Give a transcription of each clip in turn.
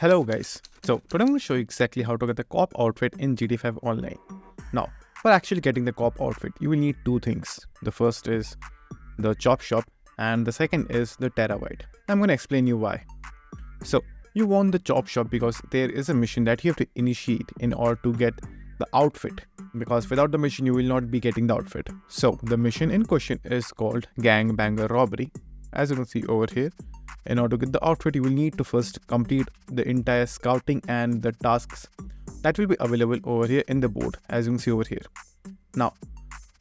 Hello guys, so today I'm going to show you exactly how to get the cop outfit in GTA 5 Online. Now, for actually getting the cop outfit, you will need two things. The first is the chop shop and the second is the terabyte. I'm going to explain you why. So, you want the chop shop because there is a mission that you have to initiate in order to get the outfit, because without the mission you will not be getting the outfit. So, the mission in question is called Gang Banger Robbery. As you can see over here, in order to get the outfit, you will need to first complete the entire scouting and the tasks that will be available over here in the board, as you can see over here. Now,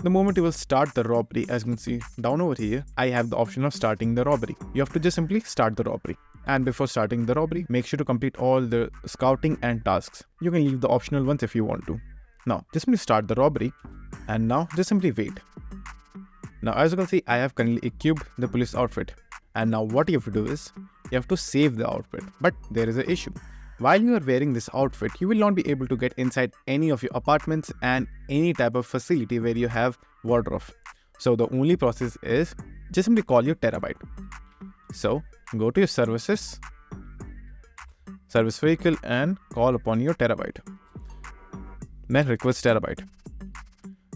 the moment you will start the robbery, as you can see down over here, I have the option of starting the robbery. You have to just simply start the robbery. And before starting the robbery, make sure to complete all the scouting and tasks. You can leave the optional ones if you want to. Now, just simply start the robbery and now just simply wait. Now, as you can see, I have currently equipped the police outfit. And now what you have to do is, you have to save the outfit. But there is an issue. While you are wearing this outfit, you will not be able to get inside any of your apartments and any type of facility where you have wardrobe. So the only process is just simply call your terabyte. So go to your services, service vehicle, and call upon your terabyte. Then request terabyte.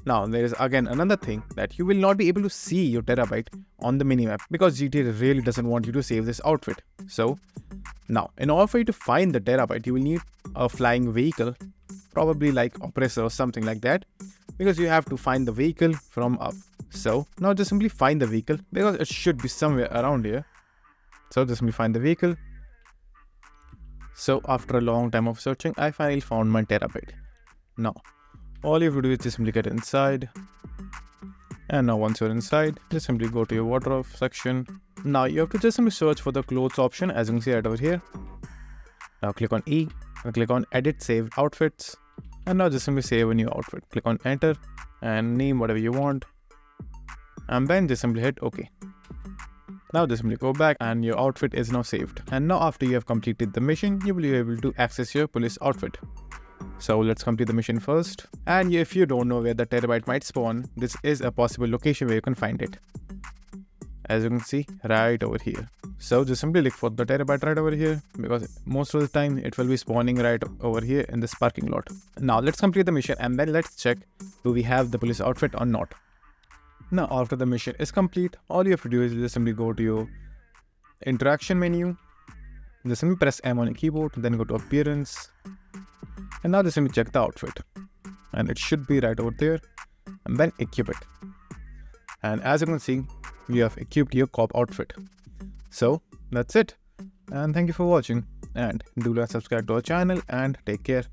Now there is again another thing that you will not be able to see your terabyte on the minimap because GTA really doesn't want you to save this outfit. So now in order for you to find the terabyte, you will need a flying vehicle, probably like oppressor or something like that, because you have to find the vehicle from up. So now just simply find the vehicle because it should be somewhere around here. So just simply find the vehicle. So after a long time of searching, I finally found my terabyte. Now all you have to do is just simply get inside. And now once you're inside, just simply go to your wardrobe section. Now you have to just simply search for the clothes option, as you can see right over here. Now click on E and click on edit saved outfits. And now just simply save a new outfit. Click on enter and name whatever you want. And then just simply hit OK. Now just simply go back and your outfit is now saved. And now after you have completed the mission, you will be able to access your police outfit. So let's complete the mission first. And if you don't know where the terabyte might spawn, this is a possible location where you can find it. As you can see right over here. So just simply look for the terabyte right over here, because most of the time it will be spawning right over here in this parking lot. Now let's complete the mission and then let's check do we have the police outfit or not. Now after the mission is complete, all you have to do is just simply go to your interaction menu. Just simply press M on your keyboard, then go to appearance. And now just simply check the outfit. And it should be right over there. And then equip it. And as you can see, you have equipped your cop outfit. So that's it. And thank you for watching. And do like subscribe to our channel and take care.